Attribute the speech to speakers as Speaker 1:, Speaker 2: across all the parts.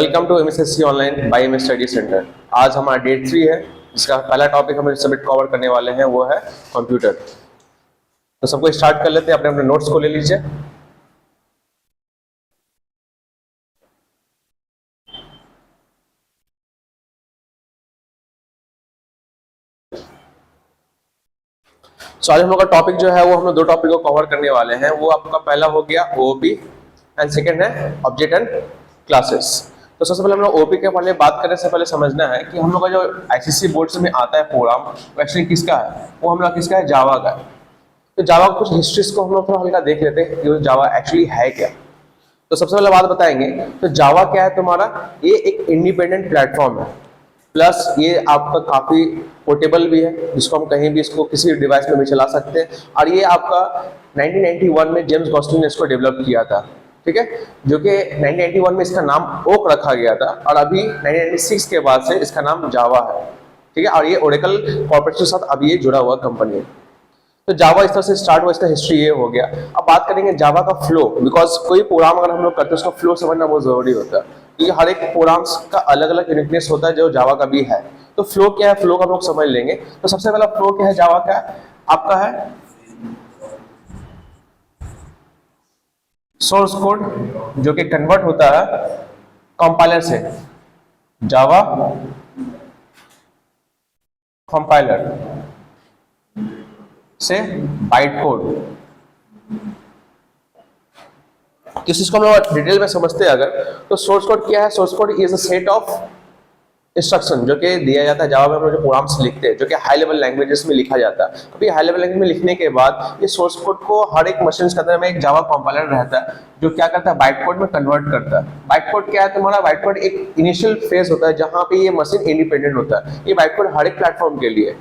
Speaker 1: Welcome to MSSC online by M study centre. आज हमारा day 3 है, जिसका पहला टॉपिक हम सबमिट कवर करने वाले हैं वो है कंप्यूटर। तो सबको स्टार्ट कर लेते हैं, अपने अपने नोट्स को ले लीजिए। आज हम लोग का टॉपिक जो है वो हम लोग दो टॉपिक को कवर करने वाले हैं। वो आपका पहला हो गया ओओपी एंड सेकंड है ऑब्जेक्ट एंड क्लासेस। तो सबसे पहले हम लोग ओपी के बारे में बात करने से पहले समझना है कि हम लोग का जो आईसीएससी बोर्ड में आता है प्रोग्राम, वो एक्चुअली किसका है? वो हम लोग किसका है? जावा का। तो जावा का कुछ हिस्ट्रीज को हम लोग थोड़ा हल्का देख लेते हैं कि जावा एक्चुअली है क्या। तो सबसे पहले बात बताएंगे तो जावा क्या है तुम्हारा? ये एक इंडिपेंडेंट प्लेटफॉर्म है, प्लस ये आपका काफी पोर्टेबल भी है, जिसको हम कहीं भी इसको किसी डिवाइस में भी चला सकते हैं। और ये आपका 1991 में जेम्स गॉस्टिन ने इसको डेवलप किया था, ठीक है, जो कि 1991 में इसका नाम ओक रखा गया था और अभी 1996 के बाद से इसका नाम जावा है, ठीक है। और ये ओरेकल कॉर्पोरेशन के साथ अभी ये जुड़ा हुआ कंपनी है। तो जावा इस तरह से स्टार्ट हुआ, इसका हिस्ट्री ये हो गया। अब बात करेंगे जावा का फ्लो, बिकॉज कोई प्रोग्राम अगर हम लोग करते हैं उसका फ्लो समझना बहुत जरूरी होता है, क्योंकि हर एक प्रोग्राम्स का अलग अलग यूनिकनेस होता है, जो जावा का भी है। तो फ्लो क्या है, फ्लो का हम लोग समझ लेंगे। तो सबसे पहला फ्लो क्या है जावा का? आपका है सोर्स कोड, जो कि कन्वर्ट होता है कंपाइलर से, जावा कंपाइलर से बाइट कोड। किसी को हम लोग डिटेल में समझते हैं अगर, तो सोर्स कोड क्या है? Source code is a set of instruction जो कि दिया जाता है जावा में। हम लोग जो प्रोग्राम्स लिखते हैं, जो कि हाई लेवल लैंग्वेजेस में लिखा जाता है। अभी हाई लेवल लैंग्वेज में लिखने के बाद ये सोर्स कोड को हर एक मशीन के अंदर में एक जावा कंपाइलर रहता है, जो क्या करता है? बाइट कोड में कन्वर्ट करता है। बाइट कोड क्या है तुम्हारा? बाइट कोड एक इनिशियल फेज होता है जहां पे ये मशीन इंडिपेंडेंट होता है। ये बाइट कोड हर एक प्लेटफॉर्म के लिए।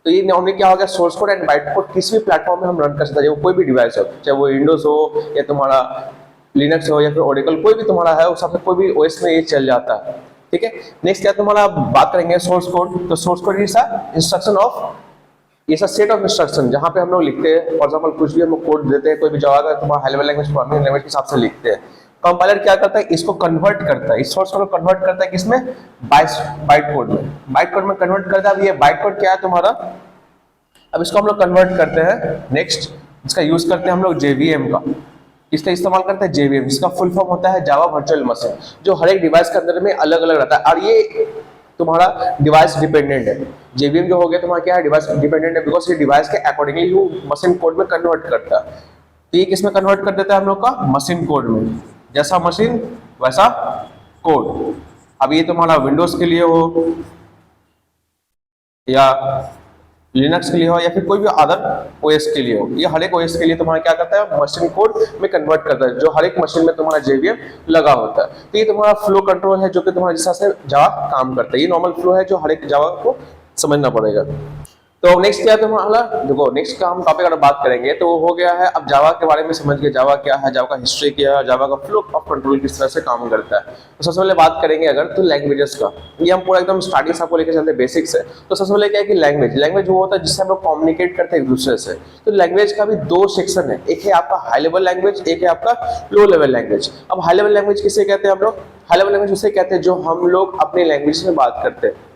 Speaker 1: तो ये नॉर्मली क्या हो गया? Source code and byte code किसी भी प्लेटफॉर्म में हम रन कर सकते हैं, कोई भी डिवाइस हो, चाहे वो विंडोज हो या तुम्हारा लिनक्स हो या फिर ओरेकल, कोई भी तुम्हारा है, उस सबसे कोई भी ओएस में ये चल जाता है, ठीक है। नेक्स्ट क्या तुम्हारा बात करेंगे सोर्स कोड। तो source code is instruction of, ये सेट ऑफ इंस्ट्रक्शन जहां पे हम लोग लिखते हैं। फॉर एग्जांपल कुछ भी हम लोग कोड देते हैं, कोई भी जावा का तुम्हारा high level language programming language के हिसाब से लिखते हैं। कंपाइलर क्या करता है? इसको कन्वर्ट करता है, इस सोर्स कोड को कन्वर्ट करता है किसमें? बाइट कोड में। बाइट कोड में कन्वर्ट करता है। अब ये बाइट कोड क्या है तुम्हारा? अब इसको हम लोग कन्वर्ट करते हैं। नेक्स्ट इसका यूज करते हैं हम लोग जेवीएम का। इसका इस्तेमाल करते हैं जेवीएम, जिसका फुल फॉर्म होता है जावा वर्चुअल मशीन, जो हर एक डिवाइस के अंदर में अलग अलग रहता है। और ये तुम्हारा डिवाइस डिपेंडेंट है। जेवीएम जो हो गया तुम्हारा क्या है? डिवाइस डिपेंडेंट है, बिकॉज ये डिवाइस के अकॉर्डिंगली वो मशीन कोड में कन्वर्ट करता है। तो ये किसमें कन्वर्ट कर देता है हम लोग का? मशीन कोड में। जैसा मशीन वैसा कोड। अब ये तुम्हारा विंडोज के लिए हो या लिनक्स के लिए हो या फिर कोई भी अदर ओएस के लिए हो, ये हर एक ओएस के लिए तुम्हारा क्या करता है? मशीन कोड में कन्वर्ट करता है, जो हर एक मशीन में तुम्हारा जेवीएम लगा होता है। तो ये तुम्हारा फ्लो कंट्रोल है, जो कि तुम्हारे जिस से जावा काम करता है। ये नॉर्मल फ्लो है जो हर एक जावा को समझना पड़ेगा। तो नेक्स्ट क्या है तुम्हारा? देखो नेक्स्ट का हम टॉपिक अगर बात करेंगे तो हो गया है, अब जावा के बारे में समझ गए, जावा क्या है, जावा का हिस्ट्री क्या है, जावा का फ्लो ऑफ कंट्रोल किस तरह से काम करता है। तो सबसे पहले बात करेंगे अगर तो लैंग्वेजेस का। ये हम पूरा एकदम स्टार्टिंग से आपको लेकर चलते हैं बेसिक से। तो सबसे पहले क्या है कि लैंग्वेज वो होता है जिससे हम लोग कम्युनिकेट करते हैं एक दूसरे से। तो लैंग्वेज का भी दो सेक्शन है, एक है आपका हाई लेवल लैंग्वेज, एक है आपका लो लेवल लैंग्वेज। अब हाई लेवल लैंग्वेज किसे कहते हैं हम लोग? हाई लेवल लैंग्वेज उसे कहते हैं जो हम लोग अपने लैंग्वेज में बात करते हैं।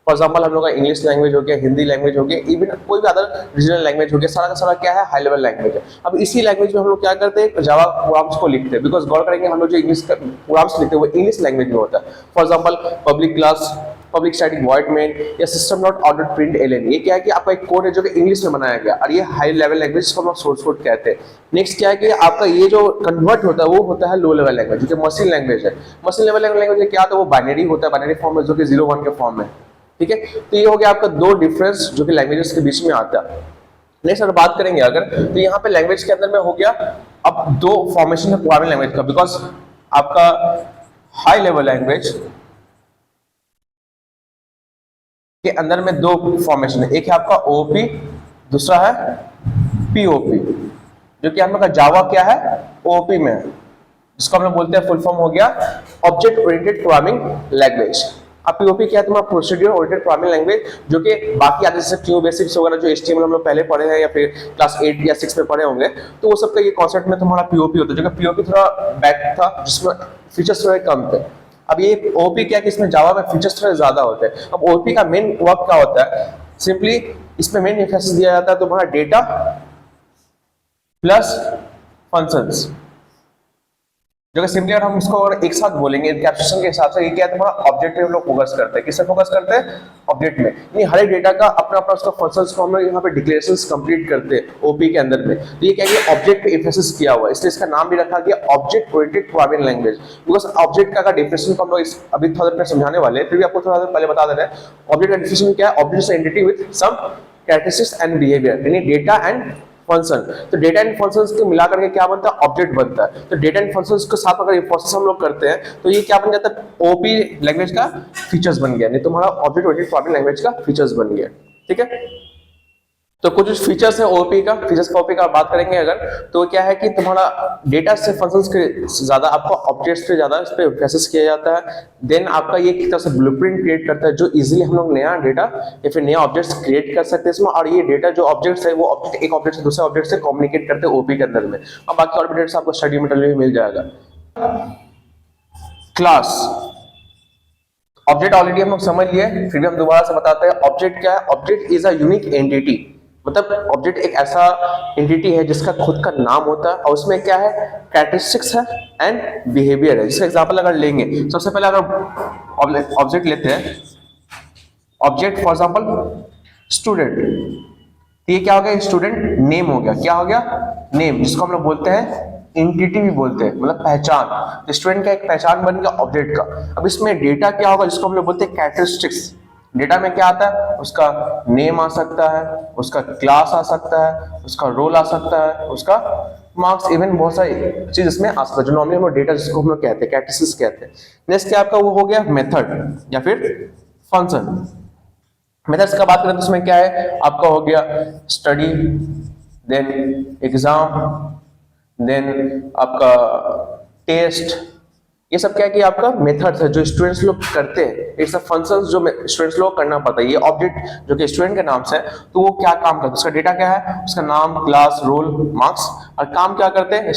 Speaker 1: फॉर एग्जाम्पल हम लोग का इंग्लिश लैंग्वेज हो गया, हिंदी लैंग्वेज हो गया, इवन कोई भी अदर रीजनल लैंग्वेज हो गया, सारा का सारा क्या है? हाई लेवल लैंग्वेज है। अब इसी लैंग्वेज में हम लोग क्या करते हैं? जावा प्रोग्राम्स को लिखते हैं। बिकॉज गौर करेंगे हम लोग जो इंग्लिश प्रोग्राम्स लिखते हैं वो इंग्लिश लैंग्वेज में होता है। For example public class, public static void main या system dot out dot print LN, ये क्या है कि आपका एक कोड है जो कि इंग्लिश में बनाया गया, और ये हाई लेवल लैंग्वेज को हम लोग सोर्स कोड कहते हैं। नेक्स्ट क्या है कि आपका ये जो कन्वर्ट होता है वो होता है लो लेवल लैंग्वेज, जो कि मशीन लैंग्वेज है। मशीन लेवल लैंग्वेज क्या होता है? वो बाइनरी होता है, बाइनरी फॉर्म में, जो कि 0-1 के फॉर्म में, ठीक है। तो ये हो गया आपका दो डिफरेंस जो कि लैंग्वेजेस के बीच में आता है। नेक्स्ट अगर बात करेंगे अगर, तो यहाँ पे लैंग्वेज के अंदर में हो गया अब दो फॉर्मेशन है प्रोग्रामिंग लैंग्वेज का। बिकॉज आपका हाई लेवल लैंग्वेज के अंदर में दो फॉर्मेशन है, एक है आपका ओपी, दूसरा है पीओपी, जो कि हम लोग का जावा क्या है? ओपी में है, जिसको हम लोग बोलते हैं फुल फॉर्म हो गया ऑब्जेक्ट ओरिएंटेड प्रोग्रामिंग लैंग्वेज। अब पीओपी क्या है? तुम्हारा प्रोसीड्यूर ओरिएंटेड प्रोग्रामिंग लैंग्वेज, जो कि बाकी आते जैसे क्यू बेसिक्स वगैरह जो एचटीएमएल हम लोग पहले पढ़े हैं या फिर क्लास 8 या 6 में पढ़े होंगे, तो वो सबका ये कॉन्सेप्ट में तुम्हारा पीओपी होता है। जो कि पीओपी थोड़ा बैक था, जिसमें फीचर्स थोड़े कम थे। अब ये ओपी क्या है कि इसमें जावा में फीचर्स थोड़े ज्यादा होते हैं। अब ओपी का मेन वर्क क्या होता है, सिंपली इसमें मेन एम्फेसिस दिया जाता है तुम्हारा डेटा प्लस फंक्शंस, जो कि सिंपली अगर हम इसको और एक साथ बोलेंगे एनकैप्सुलेशन के हिसाब से, ये क्या है तुम्हारा ऑब्जेक्ट पे हम लोग फोकस करते हैं। किससे फोकस करते हैं, ऑब्जेक्ट में। यानी हर एक डेटा का अपना अपना उसका फंक्शंस को हम लोग यहाँ पे डिक्लेरेशंस कंप्लीट करते हैं ओपी के अंदर में। तो ये क्या है, ऑब्जेक्ट पे एम्फेसिस किया हुआ है, इसलिए इसका नाम भी रखा गया object oriented programming language. Because object का डेफिनेशन को हम लोग अभी थोड़ा देर में समझाने वाले हैं, फिर भी आपको थोड़ा देर पहले बता दे रहे हैं। ऑब्जेक्ट का डेफिनेशन क्या है, object is entity with some characteristics and behaviour, यानी डेटा एंड फंक्शन। तो डेटा एंड फंक्शंस को मिलाकर के क्या बनता है, ऑब्जेक्ट बनता है। तो डेटा एंड फंक्शंस के साथ अगर ये प्रोसेस हम लोग करते हैं तो ये क्या बन जाता है, ओपी लैंग्वेज का फीचर्स बन गया, नहीं तुम्हारा ऑब्जेक्ट ओरिएंटेड प्रोग्रामिंग लैंग्वेज का फीचर्स बन गया। ठीक है, तो कुछ फीचर्स है ओपी का, फीचर्स का ओपी का बात करेंगे अगर, तो क्या है कि तुम्हारा डेटा से फंक्शंस के ज्यादा आपको ऑब्जेक्ट्स पे ज्यादा इस पे एम्फेसिस किया जाता है। देन आपका ये एक तरह से ब्लूप्रिंट क्रिएट करता है, जो इजीली हम लोग नया डेटा या फिर नया ऑब्जेक्ट्स क्रिएट कर सकते हैं इसमें। और ये डेटा जो ऑब्जेक्ट्स है वो ऑब्जेक्ट एक ऑब्जेक्ट से दूसरे ऑब्जेक्ट से कम्युनिकेट करते हैं ओपी के अंदर में। और बाकी और भी डेट्स आपको स्टडी मटेरियल में मिल जाएगा। क्लास ऑब्जेक्ट ऑलरेडी हम लोग समझ लिए, फिर भी हम दोबारा से बताते हैं। ऑब्जेक्ट क्या है, object is a unique entity, मतलब ऑब्जेक्ट एक ऐसा एंटिटी है जिसका खुद का नाम होता है और उसमें क्या है, कैरेक्टरिस्टिक्स है एंड बिहेवियर है। जिसका एग्जांपल अगर लेंगे, सबसे पहले अगर ऑब्जेक्ट लेते हैं, ऑब्जेक्ट फॉर एग्जांपल स्टूडेंट, ये क्या हो गया, स्टूडेंट नेम हो गया। क्या हो गया, नेम, जिसको हम लोग बोलते हैं एंटिटी भी बोलते हैं, मतलब पहचान। तो स्टूडेंट का एक पहचान बन गया ऑब्जेक्ट का। अब इसमें डेटा क्या होगा, जिसको हम लोग बोलते हैं कैरेक्टरिस्टिक्स। डेटा में क्या आता है, उसका नेम आ सकता है, उसका क्लास आ सकता है, उसका रोल आ सकता है, उसका मार्क्स, इवन बहुत सारी चीज इसमें आ सकता है, जो नॉर्मली हम लोग डेटा जिसको हम लोग कहते हैं कैरेक्टरिस्टिक्स कहते हैं। नेक्स्ट क्या आपका वो हो गया मेथड या फिर फंक्शन। मेथड्स का बात करें तो उसमें क्या है, आपका हो गया स्टडी, देन एग्जाम, देन आपका टेस्ट। ये सब क्या है कि आपका मेथड्स है जो स्टूडेंट्स लोग करते हैं। ये सब फंक्शंस जो स्टूडेंट्स लोग करना पड़ता है। ये ऑब्जेक्ट जो कि स्टूडेंट के नाम से है, तो वो क्या काम करता है, उसका डेटा क्या है, उसका नाम, क्लास, रोल, मार्क्स, और काम क्या करते हैं,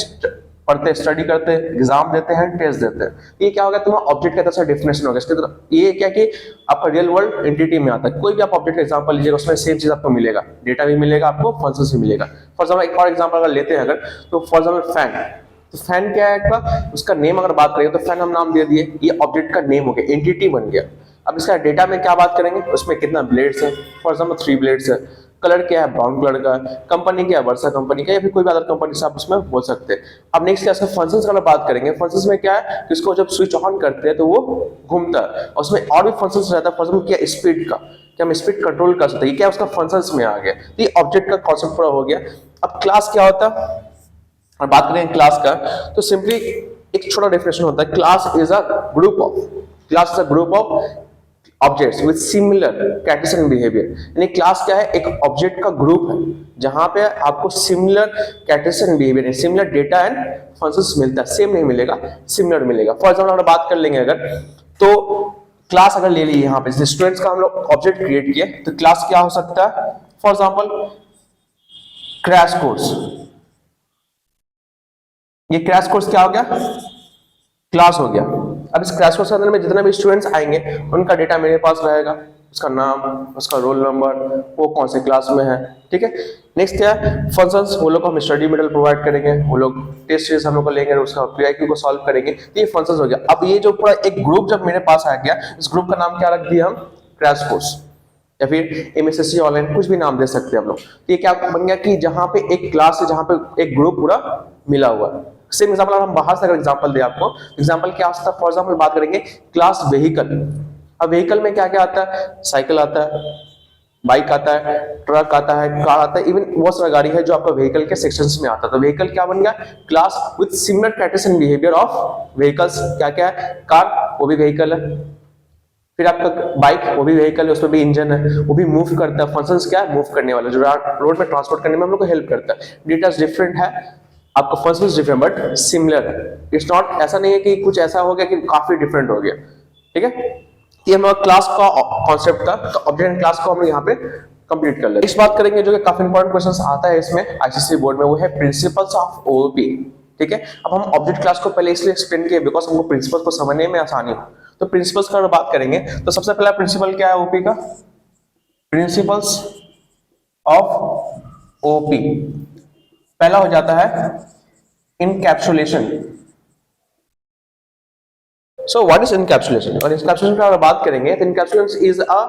Speaker 1: पढ़ते, स्टडी करते हैं, एग्जाम देते हैं, टेस्ट देते हैं। ये क्या होगा, तुम्हारा ऑब्जेक्ट का तरह से डेफिनेशन होगा। इसके तरह ये क्या कि आपका रियल वर्ल्ड एंटिटी में आता है। कोई भी आप ऑब्जेक्ट का एग्जांपल लीजिएगा, उसमें सेम चीज आपको मिलेगा, डेटा भी मिलेगा आपको, फंक्शंस भी मिलेगा। फॉर एग्जांपल एक और एग्जांपल अगर लेते हैं अगर, तो फॉर एग्जांपल फैन, तो फैन क्या है आपका, उसका नेम अगर बात करेंगे तो फैन हम नाम दे दिए, ये ऑब्जेक्ट का नेम हो गया, एंटिटी बन गया। अब इसका डेटा में क्या बात करेंगे, उसमें कितना ब्लेड्स है, फॉर एग्जांपल 3 ब्लेड्स है, कलर क्या है, ब्राउन कलर का, कंपनी क्या है, वर्सा कंपनी का, या फिर कोई भी अदर कंपनी से आप उसमें बोल सकते हैं। अब नेक्स्ट क्या, फंक्शंस का बात करेंगे। फंक्शंस में क्या है कि इसको जब स्विच ऑन करते हैं तो वो घूमता है, और उसमें और भी फंक्शंस रहता है। फॉर एग्जांपल क्या, स्पीड का, क्या हम स्पीड कंट्रोल कर सकते हैं, ये क्या उसका फंक्शंस में आ गया। तो ये ऑब्जेक्ट का कॉन्सेप्ट पूरा हो गया। अब क्लास क्या होता है, और बात करें क्लास का, तो सिंपली एक छोटा डेफिनेशन होता है, class is a group of objects with similar characteristics and behaviour. यानी क्लास क्या है, एक ऑब्जेक्ट का ग्रुप है जहां पे आपको similar characteristics and behaviour, similar data and functions मिलता है। सेम नहीं मिलेगा, सिमिलर मिलेगा। फॉर एग्जांपल अगर बात कर लेंगे अगर, तो क्लास अगर ले ली यहाँ पे, जैसे स्टूडेंट्स का हम लोग ऑब्जेक्ट क्रिएट किए, तो क्लास क्या हो सकता है, फॉर एग्जांपल क्रैश कोर्स। ये क्रैश कोर्स क्या हो गया, क्लास हो गया। अब इस क्रैश कोर्स के अंदर में जितने भी स्टूडेंट्स आएंगे उनका डेटा मेरे पास रहेगा, उसका नाम, उसका रोल नंबर, वो कौन से क्लास में है। ठीक है, नेक्स्ट क्या है, फंक्शंस, वो लोग को हम स्टडी मटेरियल प्रोवाइड करेंगे, वो लोग टेस्ट सीरीज हम लोग को लेंगे, उसका पीआईक्यू को सॉल्व करेंगे। तो ये फंक्शंस हो गया। अब ये जो पूरा एक ग्रुप जब मेरे पास आ गया, इस ग्रुप का नाम क्या रख दिया हम, क्रैश कोर्स, या फिर एमएसएससी ऑनलाइन, कुछ भी नाम दे सकते हैं हम लोग। तो ये क्या बन गया कि जहां पे एक क्लास है, जहां पे एक ग्रुप पूरा मिला हुआ है। सेम एग्जांपल हम बाहर से अगर एग्जांपल दे आपको, एग्जांपल क्या होता है, फॉर एग्जांपल बात करेंगे क्लास व्हीकल। अब व्हीकल में क्या क्या आता है, साइकिल आता है, बाइक आता है, ट्रक आता है, कार आता है, इवन बहुत सारा गाड़ी है जो आपका व्हीकल के सेक्शंस में आता है। तो व्हीकल क्या बन गया, class with similar characteristics and behaviour of vehicles. क्या क्या है, कार वो भी व्हीकल है, फिर आपका बाइक वो भी व्हीकल है, उसमें भी इंजन है, वो भी मूव करता है। फंक्शंस क्या है, मूव करने वाला, जो रोड में ट्रांसपोर्ट करने में हम लोग को हेल्प करता है। डेटा डिफरेंट है, आपका फंक्शंस डिफरेंट बट सिमिलर है। इट्स नॉट, ऐसा नहीं है कि कुछ ऐसा हो गया कि काफी डिफरेंट हो गया। ठीक है, ये हमारा क्लास का कॉन्सेप्ट था। तो ऑब्जेक्ट एंड क्लास को हम यहाँ पे कंप्लीट कर लेते हैं। इस बात करेंगे जो कि काफी इंपॉर्टेंट क्वेश्चन आता है इसमें आईसीएसई बोर्ड में, वो है प्रिंसिपल्स ऑफ ओओपी। ठीक है, अब हम ऑब्जेक्ट क्लास को पहले इसलिए एक्सप्लेन किए बिकॉज हमको प्रिंसिपल्स को समझने में आसानी हो। तो प्रिंसिपल्स का अगर बात करेंगे तो सबसे पहला प्रिंसिपल क्या है ओपी का, प्रिंसिपल्स ऑफ ओपी। पहला हो जाता है encapsulation. So what is encapsulation? और इनकैप्सुलेशन की अगर बात करेंगे तो encapsulation is a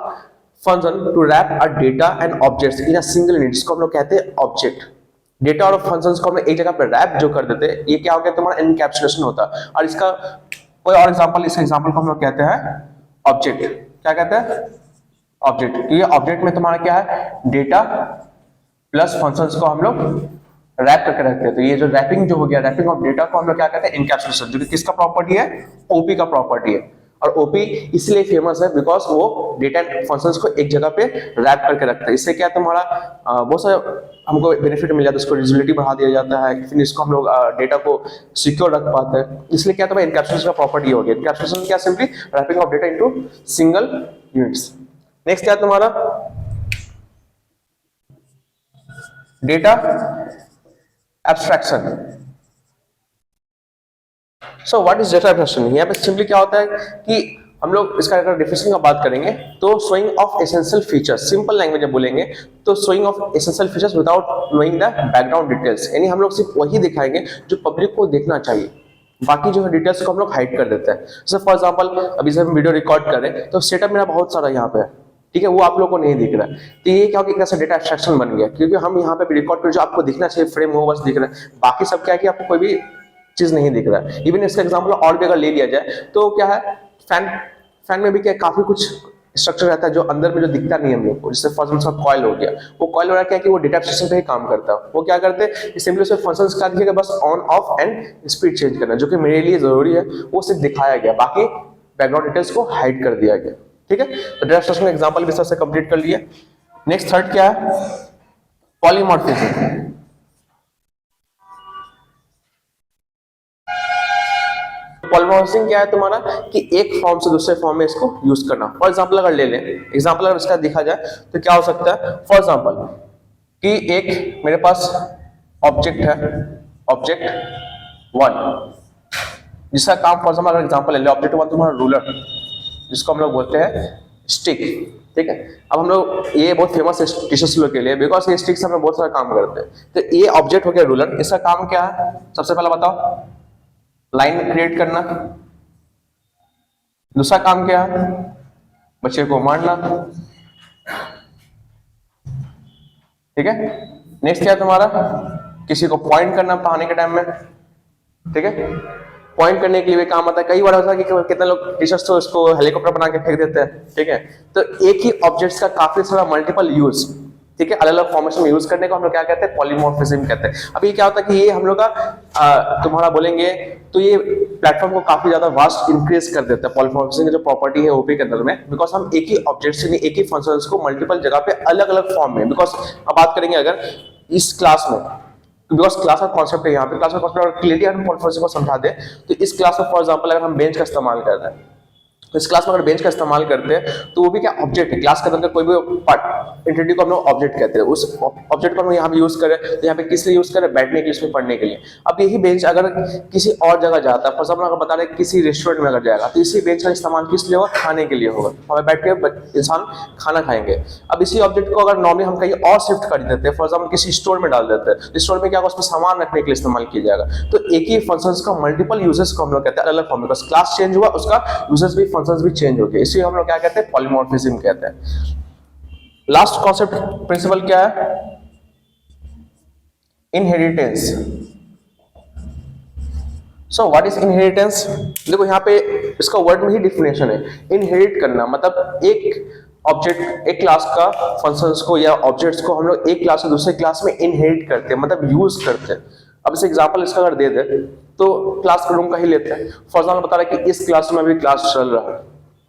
Speaker 1: function to wrap a data and objects in a single unit, जिसको हम लोग कहते हैं ऑब्जेक्ट। डेटा और फंक्शंस को हम एक जगह पर रैप जो कर देते हैं, ये क्या हो गया तुम्हारा इनकैप्सुलेशन होता है। और इसका कोई और एग्जांपल, इस एग्जांपल को हम लोग कहते हैं ऑब्जेक्ट। क्या कहते हैं? ऑब्जेक्ट। तो ये ऑब्जेक्ट में तुम्हारा क्या है, डेटा प्लस फंक्शंस को हम लोग रैप करके रखते हैं। तो ये जो रैपिंग जो हो गया, रैपिंग ऑफ डेटा को हम लोग क्या कहते हैं, इनकैप्सुलेशन, जो कि किसका प्रॉपर्टी है, ओपी का प्रॉपर्टी है। और ओपी इसलिए फेमस है बिकॉज वो डेटा एंड फंक्शंस को एक जगह पे रैप करके रखता है। इससे क्या तुम्हारा बहुत सारे हमको बेनिफिट मिल जाता है, उसको यूटिलिटी बढ़ा दिया जाता है, फिर इसको हम लोग डेटा को सिक्योर रख पाते हैं। इसलिए क्या तुम्हारा इनकैप्सुलेशन का प्रॉपर्टी हो गया। इनकैप्सुलेशन क्या, simply wrapping of data into single units. Next क्या तुम्हारा data abstraction. So what is data abstraction? यहाँ पे सिंपली क्या होता है कि हम लोग इसका अगर डेफिनेशन का बात करेंगे तो showing off essential features, simple language में बोलेंगे तो showing off essential features without knowing the background details. यानी हम लोग सिर्फ वही दिखाएंगे जो पब्लिक को देखना चाहिए, बाकी जो है डिटेल्स को हम लोग हाइड कर देते हैं। जैसे फॉर एग्जांपल अभी से हम वीडियो रिकॉर्ड कर रहे हैं तो सेटअप मेरा बहुत सारा यहाँ पे है, ठीक है, वो आप लोग को नहीं दिख रहा है। तो ये क्या कि कैसा डेटा एब्स्ट्रैक्शन बन गया, क्योंकि हम यहाँ पे रिकॉर्ड कर जो आपको दिखना चाहिए फ्रेम वो बस दिख रहा है, बाकी सब क्या है कि आपको कोई भी चीज नहीं दिख रहा है। इवन इसका एग्जांपल और भी अगर ले लिया जाए तो क्या है, फैन में भी क्या काफी कुछ स्ट्रक्चर रहता है जो अंदर में जो दिखता नहीं है हम लोग को। जैसे फॉर एग्जांपल कॉइल हो गया, वो कॉइल हो रहा क्या है कि वो डेटा एब्स्ट्रैक्शन पे ही काम करता है। वो क्या करते हैं, सिंपली उसमें फंक्शंस का दिखेगा बस on off and speed change करना, जो कि मेरे लिए जरूरी है, वो सिर्फ दिखाया गया, बाकी बैकग्राउंड डिटेल्स को हाइड कर दिया गया। ठीक है, तो डेटा एब्स्ट्रैक्शन का एग्जांपल भी सबसे कंप्लीट कर लिया। नेक्स्ट थर्ड क्या है, पॉलीमॉर्फिज्म। पॉलीमॉर्फिज्म क्या है तुम्हारा कि एक फॉर्म से दूसरे फॉर्म में इसको यूज करना। फॉर एग्जांपल अगर ले लें, एग्जांपल अगर इसका देखा जाए तो क्या हो सकता है, फॉर एग्जांपल कि एक मेरे पास ऑब्जेक्ट है, ऑब्जेक्ट वन, जिसका काम फॉर एग्जांपल अगर एग्जांपल ले ले, ऑब्जेक्ट वन तुम्हारा रूलर, जिसको हम लोग बोलते हैं स्टिक। ठीक है, अब हम लोग ये बहुत फेमस है टीचर्स लोग के लिए बिकॉज ये स्टिक से हम लोग बहुत सारा काम करते हैं। तो ये ऑब्जेक्ट हो गया रूलर, इसका काम क्या है, सबसे पहला बताओ, लाइन क्रिएट करना। दूसरा काम क्या है, बच्चे को मारना। ठीक है, नेक्स्ट क्या है तुम्हारा, किसी को पॉइंट करना पढ़ाने के टाइम में। ठीक है, पॉइंट करने के लिए काम आता है। कई बार होता है कि कितने लोग टीचर्स तो इसको हेलीकॉप्टर बना के फेंक देते हैं। ठीक है, तो एक ही ऑब्जेक्ट्स का काफी सारा मल्टीपल यूज, ठीक है, अलग अलग फॉर्मेशन में यूज करने को हम लोग क्या कहते हैं, पॉलीमॉर्फिज्म कहते हैं। अब ये क्या होता है कि ये हम लोग का तुम्हारा बोलेंगे तो ये प्लेटफॉर्म को काफी ज्यादा वास्ट इंक्रीज कर देता है। पॉलीमॉर्फिज्म की जो प्रॉपर्टी है ओपी के अंदर में, बिकॉज हम एक ही ऑब्जेक्ट से एक ही फंक्शंस को मल्टीपल जगह पे अलग अलग फॉर्म में, बिकॉज अब बात करेंगे अगर इस क्लास में, बिकॉज क्लास का कॉन्सेप्ट है यहाँ पे, क्लास का कॉन्सेप्ट अगर क्लियरली हम पॉलीमॉर्फिज्म को समझा दे तो इस क्लास में फॉर एग्जांपल अगर हम बेंच का इस्तेमाल कर रहे हैं, तो इस क्लास में अगर बेंच का इस्तेमाल करते हैं तो वो भी क्या ऑब्जेक्ट है, क्लास के अंदर कोई भी पार्ट एंटिटी को हम लोग ऑब्जेक्ट कहते हैं। उस ऑब्जेक्ट को हम यहाँ पे यूज करें तो यहाँ पे किस लिए यूज करें, बैठने के लिए, इसमें पढ़ने के लिए। अब यही बेंच अगर किसी और जगह जाता है, फॉर एग्जांपल अगर बता रहे किसी रेस्टोरेंट में अगर जाएगा तो इसी बेंच का इस्तेमाल किस लिए होगा, खाने के लिए होगा, वहाँ बैठ के इंसान खाना खाएंगे। अब इसी ऑब्जेक्ट को अगर नॉर्मली हम कहीं और शिफ्ट कर देते हैं, फॉर एग्जाम्पल किसी स्टोर में डाल देते हैं, स्टोर में क्या होगा, उसमें सामान रखने के लिए इस्तेमाल किया जाएगा। तो एक ही फंक्शंस का मल्टीपल यूजेस को हम लोग कहते हैं अलग फॉर्म में, बिकॉज क्लास चेंज हुआ, उसका यूजेस भी, फंक्शंस भी चेंज हो गए, इसी हम लोग क्या कहते हैं, पॉलीमॉर्फिज्म कहते हैं। लास्ट कॉन्सेप्ट प्रिंसिपल क्या है, inheritance. So what is inheritance? देखो यहाँ पे इसका वर्ड में ही डिफिनेशन है, इनहेरिट करना मतलब एक ऑब्जेक्ट, एक क्लास का फंक्शंस को या ऑब्जेक्ट्स को हम लोग एक क्लास से दूसरे क्लास में इनहेरिट करते हैं, मतलब यूज करते हैं। अब इस एग्जांपल इसका अगर दे दे तो क्लास रूम का ही लेते हैं। फॉर एग्जांपल बता रहे कि इस क्लास में अभी क्लास चल रहा है,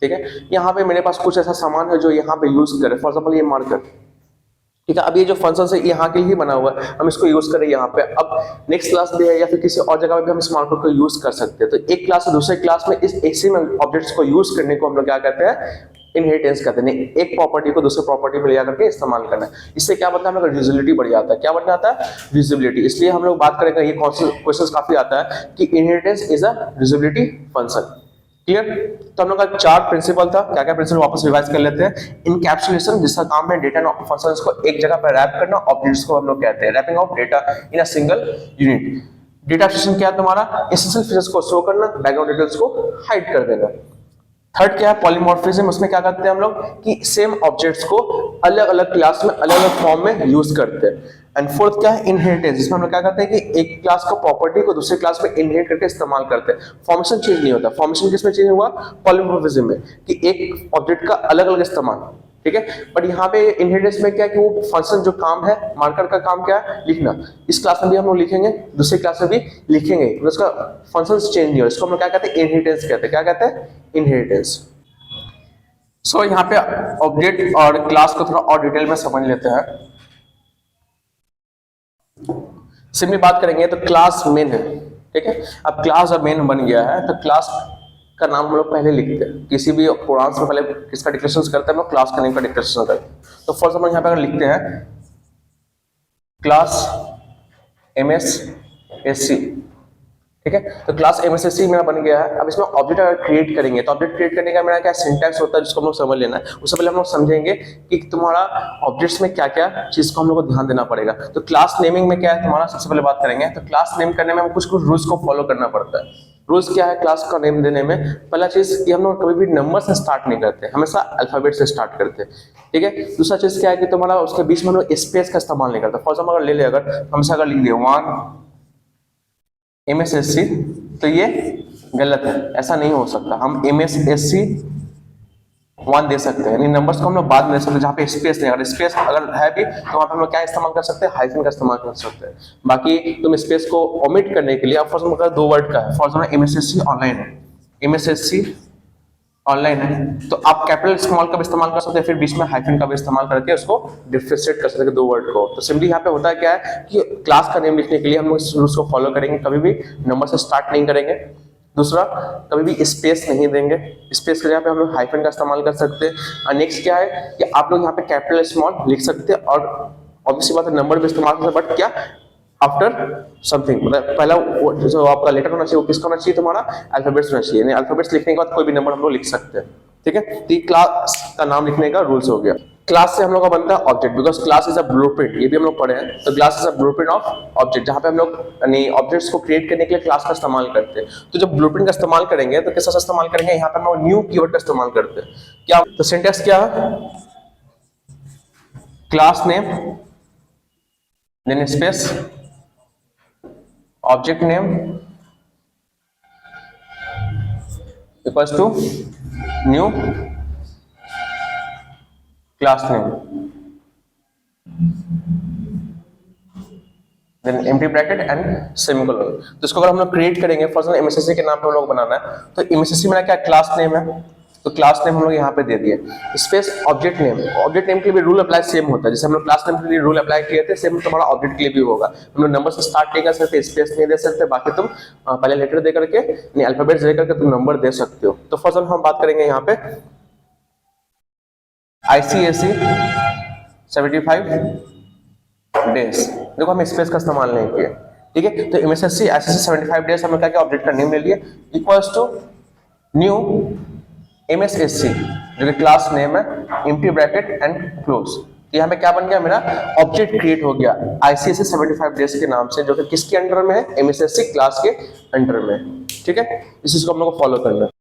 Speaker 1: ठीक है, यहाँ पे मेरे पास कुछ ऐसा सामान है जो यहाँ पे यूज करे, फॉर एग्जांपल ये मार्कर, ठीक है, अब ये जो फंक्शन है यहाँ के लिए बना हुआ है, हम इसको यूज करें यहाँ पे। अब नेक्स्ट क्लास भी है या फिर किसी और जगह पे भी हम इस मार्कर को यूज कर सकते हैं। तो एक क्लास से दूसरे क्लास में इस एक में ऑब्जेक्ट्स को यूज करने को हम लोग क्या कहते हैं, इनहेरिटेंस कहते हैं। एक प्रॉपर्टी को दूसरे प्रॉपर्टी में ले जाकर के इस्तेमाल करना है। इससे क्या बनता है, हम लोग विजिबिलिटी बढ़ जाता है। क्या बढ़ जाता है, विजिबिलिटी। इसलिए हम लोग बात करेंगे, ये क्वेश्चन काफी आता है कि inheritance is a visibility function. Clear? तो हम लोग का 4 प्रिंसिपल था। क्या क्या प्रिंसिपल वापस रिवाइज कर लेते हैं। इनकैप्सुलेशन, जिसका काम है डेटा एंड फंक्शंस को एक जगह पर रैप करना। ऑब्जेक्ट्स को हम लोग कहते हैं wrapping of data in a single unit. Data abstraction क्या है तुम्हारा, एसेंशियल फीचर्स को शो करना, बैकग्राउंड डिटेल्स को हाइड कर देना। थर्ड क्या है, पॉलीमॉर्फिज्म। उसमें क्या करते हैं हम लोग कि सेम ऑब्जेक्ट्स को अलग अलग क्लास में अलग अलग फॉर्म में यूज करते हैं। एंड फोर्थ क्या है, इनहेरिटेंस, जिसमें हम लोग क्या करते हैं कि एक क्लास का प्रॉपर्टी को दूसरे क्लास में इनहेरिट करके इस्तेमाल करते हैं। फॉर्मेशन चेंज नहीं होता। फॉर्मेशन किसमें चेंज हुआ, पॉलीमॉर्फिज्म में, कि एक ऑब्जेक्ट का अलग अलग इस्तेमाल, ठीक है। बट यहाँ पे इनहेरिटेंस में क्या है कि वो फंक्शन जो काम है, मार्कर का काम क्या है, लिखना। इस क्लास में भी हम लोग लिखेंगे, दूसरे क्लास में भी लिखेंगे, तो उसका फंक्शन चेंज नहीं हो। इसको हम लोग क्या कहते हैं, इनहेरिटेंस कहते हैं। क्या कहते हैं, इनहेरिटेंस। सो यहाँ पे ऑब्जेक्ट और क्लास को थोड़ा और डिटेल में समझ लेते हैं। सिंपली बात करेंगे तो क्लास मेन है, ठीक है। अब क्लास और मेन बन गया है तो क्लास का नाम हम लोग पहले लिखते हैं। किसी भी प्रोग्राम्स में पहले किसका डिक्लेरेशन करते हैं हम लोग, क्लास का नेम का डिक्लेरेशन करते हैं। तो फर्स्ट हम लोग यहाँ पे अगर लिखते हैं क्लास MSSC, ठीक है। तो क्लास MSSC मेरा बन गया है। अब इसमें ऑब्जेक्ट अगर क्रिएट करेंगे तो ऑब्जेक्ट क्रिएट करने का मेरा क्या सिंटैक्स होता है, जिसको हम लोग समझ लेना है। उससे पहले हम लोग समझेंगे कि तुम्हारा ऑब्जेक्ट्स में क्या क्या चीज को हम लोग को ध्यान देना पड़ेगा। तो क्लास नेमिंग में क्या है तुम्हारा, सबसे पहले बात करेंगे तो क्लास नेम करने में हम कुछ कुछ रूल्स को फॉलो करना पड़ता है। रूल्स क्या है क्लास का नेम देने में, पहला चीज कि हम लोग कभी भी नंबर से स्टार्ट नहीं करते, हमेशा अल्फाबेट से स्टार्ट करते हैं, ठीक है। दूसरा चीज क्या है कि तुम्हारा उसके बीच में हम लोग स्पेस का इस्तेमाल नहीं करते। फॉर एग्जाम्पल अगर ले ले, अगर हमसे अगर लिख दिए 1 MSSC, तो ये गलत है, ऐसा नहीं हो सकता। हम MSSC 1 दे सकते हैं, यानी नंबर्स को हम लोग बाद में दे सकते हैं जहाँ पे स्पेस नहीं। अगर स्पेस अगर है भी तो वहाँ पे हम लोग क्या इस्तेमाल कर सकते हैं, हाइफन का इस्तेमाल कर सकते हैं। बाकी तुम स्पेस को ओमिट करने के लिए आप फॉर एग्जाम्पल 2 वर्ड का है, फॉर एग्जाम्पल MSSC ऑनलाइन है, MSSC ऑनलाइन है, तो आप कैपिटल स्मॉल का भी इस्तेमाल कर सकते हैं, फिर बीच में हाइफन का भी इस्तेमाल करके उसको डिफरेंशिएट कर सकते हैं 2 वर्ड को। तो सिंपली यहाँ पे होता है क्या है कि क्लास का नेम लिखने के लिए हम लोग इस रूल्स को फॉलो करेंगे, कभी भी नंबर से स्टार्ट नहीं करेंगे। दूसरा, कभी भी स्पेस नहीं देंगे, स्पेस के जगह पे हम लोग हाइफन का इस्तेमाल कर सकते हैं। और नेक्स्ट क्या है कि आप लोग यहाँ पे कैपिटल स्मॉल लिख सकते हैं, और ऑब्वियसली बात है नंबर भी इस्तेमाल कर सकते हैं, बट क्या आफ्टर समथिंग, मतलब पहला जो आपका लेटर होना चाहिए वो किसका होना चाहिए, तुम्हारा अल्फाबेट्स होना चाहिए। यानी अल्फाबेट्स लिखने के बाद कोई भी नंबर हम लोग लिख सकते हैं, ठीक है। तो क्लास का नाम लिखने का रूल्स हो गया। क्लास से हम लोग का बनता है object, because class is a blueprint, ये भी हम लोग पढ़े हैं। तो class is a blueprint of object, जहाँ पे हम लोग यानी ऑब्जेक्ट्स को क्रिएट करने के लिए क्लास का इस्तेमाल करते हैं। तो जब ब्लूप्रिंट का इस्तेमाल करेंगे तो किस तरह से इस्तेमाल करेंगे, यहाँ पे हम लोग न्यू कीवर्ड का इस्तेमाल करते हैं। क्या तो सिंटेक्स क्या है, class name then space object name equals to new class name then empty bracket and semicolon. तो इसको अगर हम लोग क्रिएट करेंगे, फॉर एग्जांपल MSSC के नाम पे हम लोग बनाना है, तो MSSC मेरा क्या क्लास नेम है, तो क्लास नेम हम लोग यहाँ पे दे दिए, space object name. Object name के लिए भी रूल अप्लाई सेम होता है, जैसे हम लोग क्लास नेम के लिए रूल अप्लाई किए थे, सेम तुम्हारा ऑब्जेक्ट के लिए भी होगा। हम लोग नंबर से स्टार्ट नहीं कर सकते, स्पेस नहीं दे सकते, बाकी तुम पहले लेटर दे करके नहीं अल्फाबेट्स दे करके तुम नंबर दे सकते हो। तो फर्स्ट हम बात करेंगे यहाँ पे ICSE 75 डेज, देखो हम स्पेस का इस्तेमाल नहीं किए, ठीक है। तो MSSC ICSE 75 डेज हम क्या क्या ऑब्जेक्ट का नेम ले लिए, इक्वल्स टू न्यू MSSC जो कि क्लास नेम है, एम्प्टी ब्रैकेट एंड क्लोज। यहाँ पे क्या बन गया, मेरा ऑब्जेक्ट क्रिएट हो गया ICSE 75 डेज के नाम से, जो कि किसके अंडर में है, MSSC क्लास के अंडर में, ठीक है। इस चीज को हम लोग को फॉलो करना है।